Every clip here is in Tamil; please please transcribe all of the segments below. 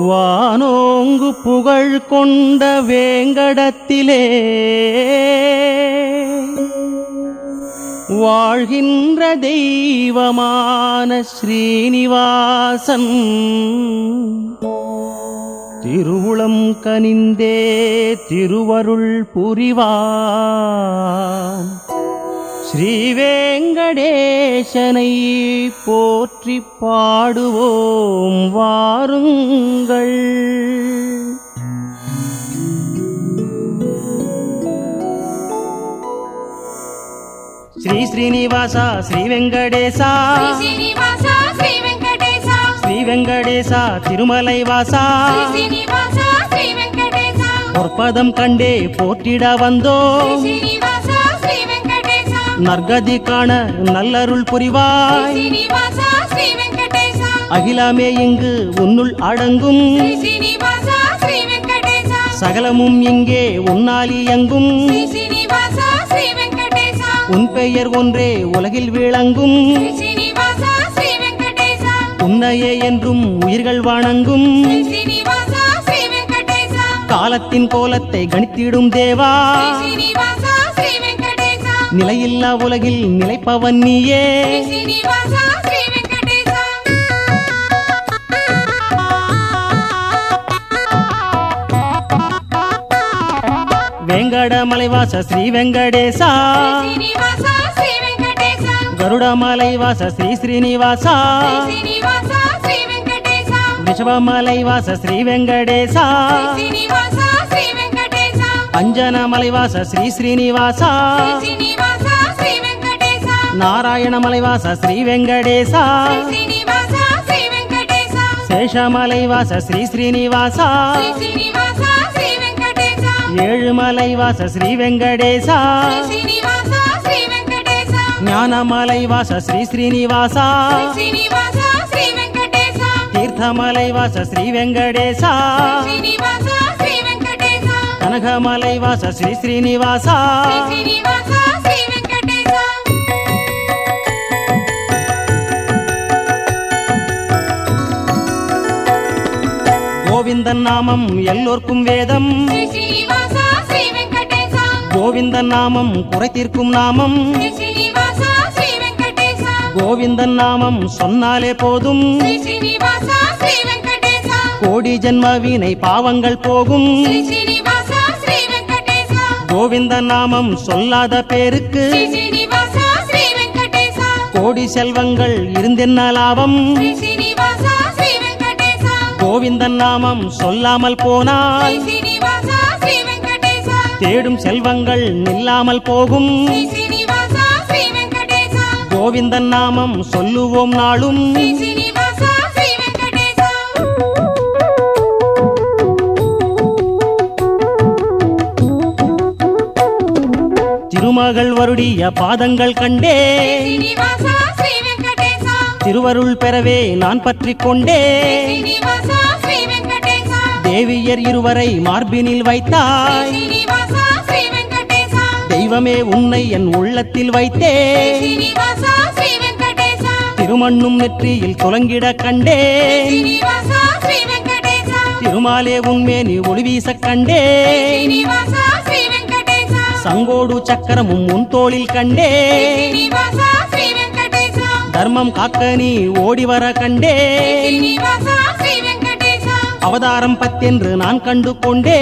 வானோங்கு புகழ் கொண்ட வேங்கடத்திலே வாழ்கின்ற தெய்வமான ஸ்ரீனிவாசன் திருவுளம் கனிந்தே திருவருள் புரிவான். ஸ்ரீவேங்கடேசனை போற்றி பாடுவோம் வாருங்கள். ஸ்ரீ ஸ்ரீனிவாசா ஸ்ரீ வெங்கடேசா ஸ்ரீ வெங்கடேசா திருமலை வாசா பொற்பதம் கண்டே போற்றிட வந்தோம். நற்கதி காண நல்லருள் புரிவாய். அகிலமே இங்கு உன்னுள் அடங்கும். சகலமும் இங்கே உன்னால் இயங்கும். உன் பெயர் ஒன்றே உலகில் விளங்கும். உன்னையே என்றும் உயிர்கள் வணங்கும். காலத்தின் கோலத்தை கணித்திடும் தேவா, நிலையில்லா உலகில் நிலைப்பவன் நீயே. வேங்கடமலைவாச ஸ்ரீ வெங்கடேசா, கருடமலைவாச ஸ்ரீ ஸ்ரீனிவாசா, ரிஷபமலைவாச ஸ்ரீ வெங்கடேசா, அஞ்சனமலைவாச ஸ்ரீ ஸ்ரீனிவாசா, நாராயணமலைவாச ஸ்ரீ வெங்கடேசா, சேஷமலைவாச ஸ்ரீ ஸ்ரீனிவாசா, ஏழுமலைவாச ஸ்ரீ வெங்கடேசா, ஞானமலைவாச ஸ்ரீ ஸ்ரீனிவாசா, தீர்த்தமலைவாச ஸ்ரீ வெங்கடேசா, கனகமலைவாச ஸ்ரீ ஸ்ரீனிவாசா, கோவிந்தன் நாமம் எல்லோர்க்கும் வேதம். கோவிந்தன் நாமம் குறை தீர்க்கும் நாமம். கோவிந்தன் நாமம் சொன்னாலே போதும். கோடி ஜென்ம வீணை பாவங்கள் போகும். கோவிந்தன் நாமம் சொல்லாத பேருக்கு கோடி செல்வங்கள் இருந்தென்ன லாபம். கோவிந்தன் நாமம் சொல்லாமல் போனால் தேடும் செல்வங்கள் நில்லாமல் போகும். கோவிந்தன் நாமம் சொல்லுவோம் நாளும். திருமகள் வருடிய பாதங்கள் கண்டே திருவருள் பெறவே நான் பற்றிக் கொண்டே. தேவியர் இருவரை மார்பினில் வைத்தாய். தெய்வமே உன்னை என் உள்ளத்தில் வைத்தே. திருமண்ணும் நெற்றியில் துலங்கிட கண்டே. திருமாலே உன்மேனி ஒளி வீச கண்டே. சங்கோடு சக்கரமும் உன் தோளில் கண்டே. தர்மம் காக்க நீ ஓடி வர கண்டே. அவதாரம் பத்தென்று நான் கண்டு கொண்டே.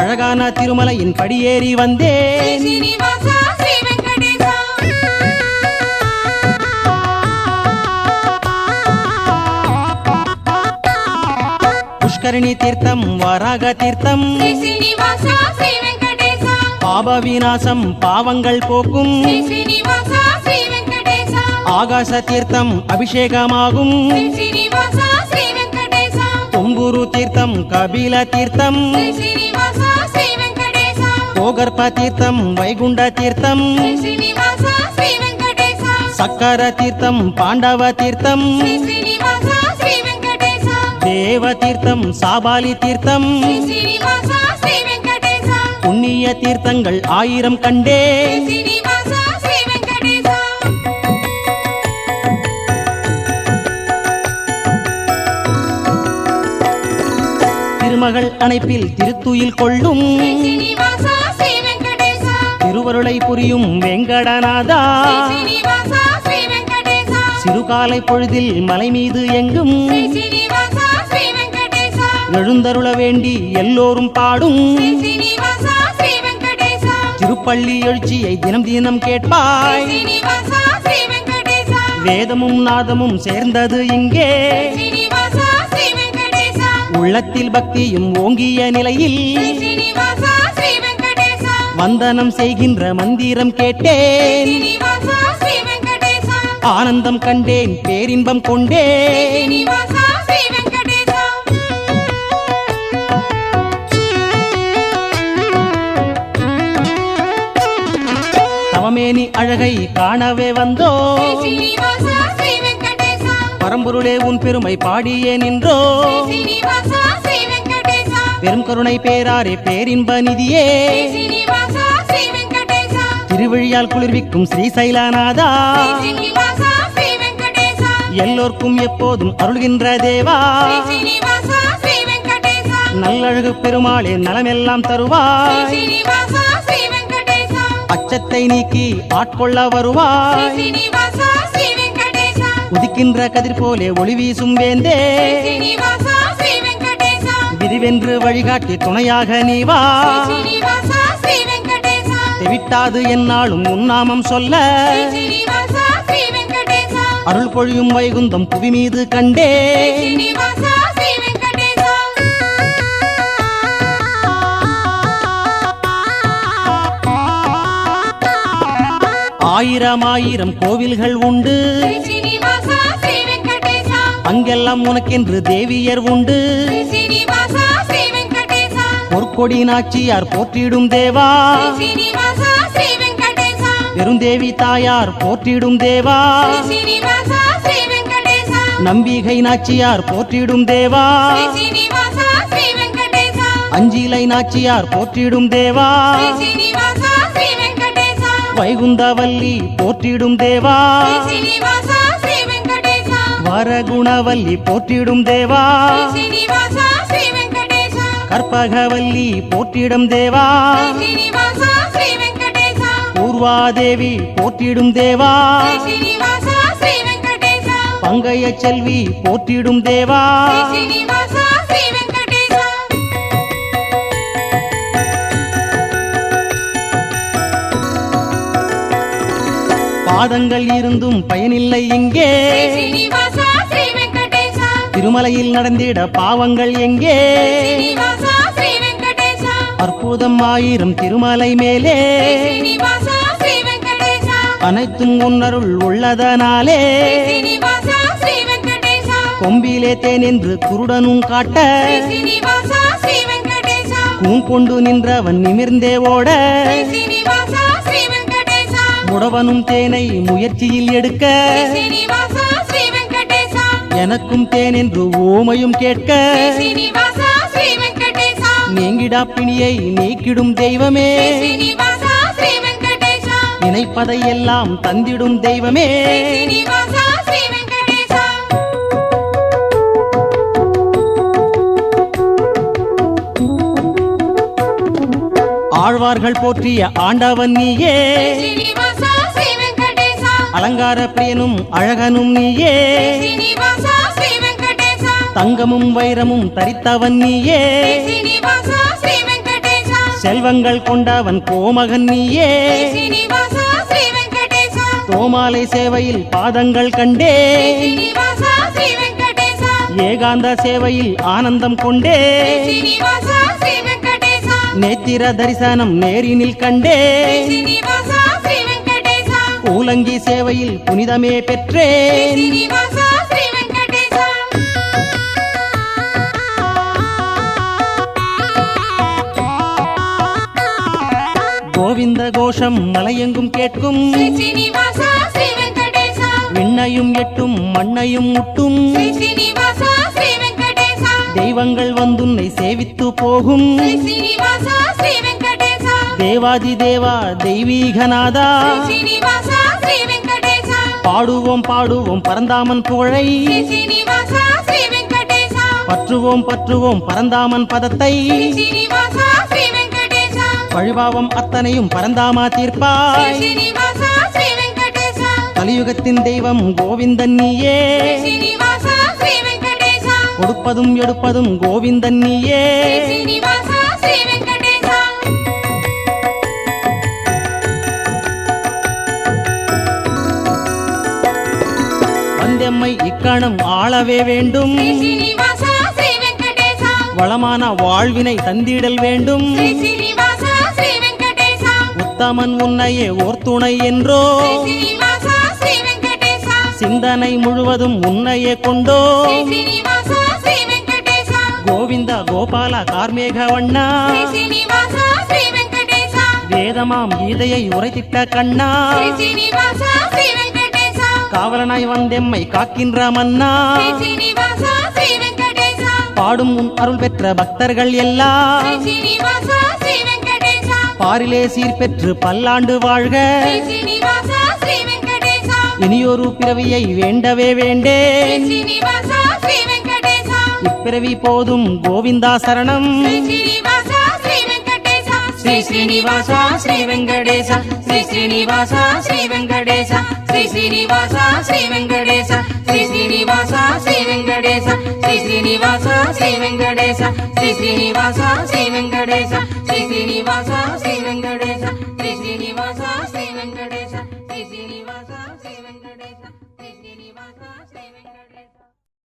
அழகான திருமலையின் படியேறி வந்தேன். புஷ்கரணி தீர்த்தம் வராக தீர்த்தம் பாப விநாசம் பாவங்கள் போக்கும். ஆகாச தீர்த்தம் அபிஷேகமாகும். தும்புரு தீர்த்தம் கபில தீர்த்தம். கோகர்ப தீர்த்தம் வைகுண்ட தீர்த்தம். சக்கர தீர்த்தம் பாண்டவ தீர்த்தம். தேவ தீர்த்தம் சாபாலி தீர்த்தம். புண்ணிய தீர்த்தங்கள் 1000 கண்டே. அணைப்பில் திருத்துயில் கொள்ளும் ஸ்ரீ ஸ்ரீனிவாசா ஸ்ரீ வெங்கடேசா திருவருளை புரியும் வெங்கடநாதா ஸ்ரீ ஸ்ரீனிவாசா ஸ்ரீ வெங்கடேசா சிறுகாலை பொழுதில் மலை மீது எங்கும் ஸ்ரீ ஸ்ரீனிவாசா ஸ்ரீ வெங்கடேசா எழுந்தருள வேண்டி எல்லோரும் பாடும் ஸ்ரீ ஸ்ரீனிவாசா ஸ்ரீ வெங்கடேசா திருப்பள்ளி எழுச்சியை தினம் தினம் ஸ்ரீ கேட்பாய் ஸ்ரீனிவாசா ஸ்ரீ வெங்கடேசா வேதமும் நாதமும் சேர்ந்தது இங்கே ஸ்ரீனிவாசா ஸ்ரீ வெங்கடேசா உள்ளத்தில் பக்தியும் ஓங்கிய நிலையில் ஸ்ரீ ஸ்ரீனிவாசா ஸ்ரீ வெங்கடேசா வந்தனம் செய்கின்ற மந்திரம் கேட்டேன் ஸ்ரீனிவாசா ஸ்ரீ வெங்கடேசா ஆனந்தம் கண்டேன் பேரின்பம் கொண்டேன் ஸ்ரீனிவாசா ஸ்ரீ வெங்கடேசா தவமேனி அழகை காணவே வந்தோ ஸ்ரீ ஸ்ரீனிவாசா ஸ்ரீ வெங்கடேசா பரம்பொருளே உன் பெருமை பாடியே நின்றோ ஸ்ரீ ஸ்ரீனிவாசா ஸ்ரீ வெங்கடேசா பெரும் கருணை பேராரே பேரின்ப நிதியே ஸ்ரீ ஸ்ரீனிவாசா ஸ்ரீ வெங்கடேசா திருவிழியால் குளிர்விக்கும் ஸ்ரீசைலநாதா ஸ்ரீ ஸ்ரீனிவாசா ஸ்ரீ வெங்கடேசா எல்லோர்க்கும் எப்போதும் அருள்கின்ற தேவா ஸ்ரீ ஸ்ரீனிவாசா ஸ்ரீ வெங்கடேசா நல்லழகு பெருமாளே நலமெல்லாம் ஸ்ரீ தருவாய் ஸ்ரீனிவாசா ஸ்ரீ வெங்கடேசா அச்சத்தை நீக்கி ஆட்கொள்ள ஸ்ரீ வருவாய் ஸ்ரீனிவாசா ஸ்ரீ வெங்கடேசா உதிக்கின்ற கதிர் போலே ஒளி வீசும் வேந்தே ஸ்ரீ ஸ்ரீனிவாசா ஸ்ரீ வெங்கடேசா விதிவென்று வழிகாட்டி துணையாக நீ வா ஸ்ரீ ஸ்ரீனிவாசா ஸ்ரீ வெங்கடேசா தெவிட்டாது என்னாலும் உன்னாமம் சொல்ல ஸ்ரீ ஸ்ரீனிவாசா ஸ்ரீ வெங்கடேசா அருள் பொழியும் வைகுந்தம் புவி மீது கண்டே ஸ்ரீ ஸ்ரீனிவாசா ஸ்ரீ வெங்கடேசா ஆயிரம் ஆயிரம் கோவில்கள் உண்டு ஸ்ரீ ஸ்ரீனிவாசா ஸ்ரீ வெங்கடேசா அங்கெல்லாம் உனக்கென்று தேவியர் உண்டு ஸ்ரீ ஸ்ரீனிவாசா ஸ்ரீ வெங்கடேசா பொற்கொடி நாச்சியார் போற்றிடும் தேவா ஸ்ரீ ஸ்ரீனிவாசா ஸ்ரீ வெங்கடேசா பெருந்தேவி தாயார் போற்றிடும் தேவா ஸ்ரீ ஸ்ரீனிவாசா ஸ்ரீ வெங்கடேசா நம்பிகை நாச்சியார் போற்றிடும் தேவா ஸ்ரீ ஸ்ரீனிவாசா ஸ்ரீ வெங்கடேசா அஞ்சிலை நாச்சியார் போற்றிடும் தேவா ஸ்ரீ ஸ்ரீனிவாசா ஸ்ரீ வெங்கடேசா வைகுந்தவல்லி போற்றிடும் தேவா ஸ்ரீ ஸ்ரீனிவாசா ஸ்ரீ வெங்கடேசா வரகுணவல்லி போற்றிடும் தேவா ஸ்ரீ ஸ்ரீனிவாசா ஸ்ரீ வெங்கடேசா கற்பகவல்லி போற்றிடும் தேவா ஸ்ரீ ஸ்ரீனிவாசா ஸ்ரீ வெங்கடேசா பூர்வாதேவி போற்றிடும் தேவா ஸ்ரீ ஸ்ரீனிவாசா ஸ்ரீ வெங்கடேசா பங்கைய செல்வி போற்றிடும் தேவா ஸ்ரீ ஸ்ரீனிவாசா ஸ்ரீ வெங்கடேசா பாதங்கள் இருந்தும் பயனில்லை இங்கே ஸ்ரீ ஸ்ரீனிவாசா ஸ்ரீ வெங்கடேசா திருமலையில் நடந்திட பாவங்கள் எங்கே ஸ்ரீனிவாசா ஸ்ரீ வெங்கடேசா அற்புதம் ஆயிரம் திருமலை மேலே ஸ்ரீ ஸ்ரீனிவாசா ஸ்ரீ வெங்கடேசா அனைத்தும் உன்னருள் உள்ளதனாலே ஸ்ரீ ஸ்ரீனிவாசா ஸ்ரீ வெங்கடேசா கொம்பிலே தேனென்று குருடனும் காட்ட ஸ்ரீ ஸ்ரீனிவாசா ஸ்ரீ வெங்கடேசா கூன் கொண்டு நின்றவன் நிமிர்ந்தே ஓட ஸ்ரீ ஸ்ரீனிவாசா ஸ்ரீ வெங்கடேசா முடவனும் தேனை முயற்சியில் எடுக்க ஸ்ரீ ஸ்ரீனிவாசா ஸ்ரீ வெங்கடேசா எனக்கும் தேன் என்று ஓமையும் கேட்க ஸ்ரீ ஸ்ரீனிவாசா ஸ்ரீ வெங்கடேசா நீங்கிடா பிணியை நீக்கிடும் தெய்வமே ஸ்ரீ ஸ்ரீனிவாசா ஸ்ரீ வெங்கடேசா நினைப்பதை எல்லாம் தந்திடும் தெய்வமே ஸ்ரீ ஸ்ரீனிவாசா ஸ்ரீ வெங்கடேசா ஆழ்வார்கள் போற்றிய ஆண்டவன் நீயே ஸ்ரீ ஸ்ரீனிவாசா ஸ்ரீ வெங்கடேசா அலங்கார பிரியனும் அழகனும் நீயே ஸ்ரீ ஸ்ரீனிவாசா ஸ்ரீ வெங்கடேசா தங்கமும் வைரமும் தரித்தவன் நீயே ஸ்ரீ ஸ்ரீனிவாசா ஸ்ரீ வெங்கடேசா செல்வங்கள் கொண்டவன் கோமகன் நீயே ஸ்ரீ ஸ்ரீனிவாசா ஸ்ரீ வெங்கடேசா தோமாலை சேவையில் பாதங்கள் கண்டே ஸ்ரீ ஸ்ரீனிவாசா ஸ்ரீ வெங்கடேசா ஏகாந்த சேவையில் ஆனந்தம் கொண்டே ஸ்ரீ ஸ்ரீனிவாசா ஸ்ரீ வெங்கடேசா நேத்திர தரிசனம் நேரினில் கண்டே ஸ்ரீ ஸ்ரீனிவாசா ஸ்ரீ வெங்கடேசா கூலங்கி சேவையில் புனிதமே ஸ்ரீ பெற்றேன் ஸ்ரீனிவாசா ஸ்ரீ வெங்கடேசா கோவிந்த கோஷம் மலையெங்கும் கேட்கும் ஸ்ரீ ஸ்ரீனிவாசா ஸ்ரீ வெங்கடேசா விண்ணையும் எட்டும் மண்ணையும் முட்டும் ஸ்ரீ ஸ்ரீனிவாசா ஸ்ரீ வெங்கடேசா தெய்வங்கள் வந்துன்னை சேவித்து போகும் ஸ்ரீ ஸ்ரீனிவாசா ஸ்ரீ வெங்கடேசா தேவாதி தேவா தெய்வீகநாதா ஸ்ரீ ஸ்ரீனிவாசா ஸ்ரீ வெங்கடேசா பாடுவோம் பாடுவோம் பரந்தாமன் புகழை ஸ்ரீ ஸ்ரீனிவாசா ஸ்ரீ வெங்கடேசா பற்றுவோம் பற்றுவோம் பரந்தாமன் பதத்தை శ్రీ శ్రీనివాస శ్రీ వెంకటేశ பழிபாவம் அத்தனையும் பரந்தாமா శ్రీ தீர்ப்பாய் శ్రీనివాస శ్రీ వెంకటేశ கலியுகத்தின் தெய்வம் கோவிந்தன் நீயே శ్రీ శ్రీనివాస శ్రీ వెంకటేశ கொடுப்பதும் எடுப்பதும் கோவிந்தன் நீயே శ్రీ శ్రీనివాస శ్రీ వెంకటేశ வந்தெம்மை இக்கணம் ஆளவே வேண்டும் శ్రీ శ్రీనివాస శ్రీ వెంకటేశ வளமான வாழ்வினை தந்திடல் வேண்டும் శ్రీ శ్రీనివాస శ్రీ వెంకటేశ உத்தமன் உன்னையே ஓர் துணை என்றோ శ్రీ శ్రీనివాస శ్రీ వెంకటేశ சிந்தனை முழுவதும் உன்னையே கொண்டோ శ్రీ శ్రీనివాస శ్రీ వెంకటేశ கோவிந்த கோபால கார்மேக வண்ணா శ్రీ శ్రీనివాస శ్రీ వెంకటేశ வேதமாம் கீதையை உரைத்திட்ட கண்ணா శ్రీ శ్రీనివాస శ్రీ వెంకటేశ காவலனாய் வந்தெம்மை காக்கின்ற மன்னா శ్రీ శ్రీనివాస శ్రీ వెంకటేశ பாடும் உன் அருள் பெற்ற பக்தர்கள் எல்லாம் శ్రీ శ్రీనివాస శ్రీ వెంకటేశ பாரிலே சீர் பெற்று பல்லாண்டு வாழ்க శ్రీ శ్రీనివాస శ్రీ వెంకటేశ இனியொரு பிறவியை வேண்டவே வேண்டே శ్రీ శ్రీనివాస శ్రీ వెంకటేశ இப்பிறவி போதும் கோவிந்தா சரணம் శ్రీ శ్రీనివాస శ్రీ వెంకటేశ శ్రీ శ్రీనివాస శ్రీ వెంకటేశ శ్రీ శ్రీనివాస శ్రీ వెంకటేశ శ్రీ శ్రీనివాస శ్రీ వెంకటేశ శ్రీ శ్రీనివాస శ్రీ వెంకటేశ శ్రీ శ్రీనివాస శ్రీ వెంకటేశ శ్రీ శ్రీనివాస శ్రీ వెంకటేశ శ్రీ శ్రీనివాస శ్రీ వెంకటేశ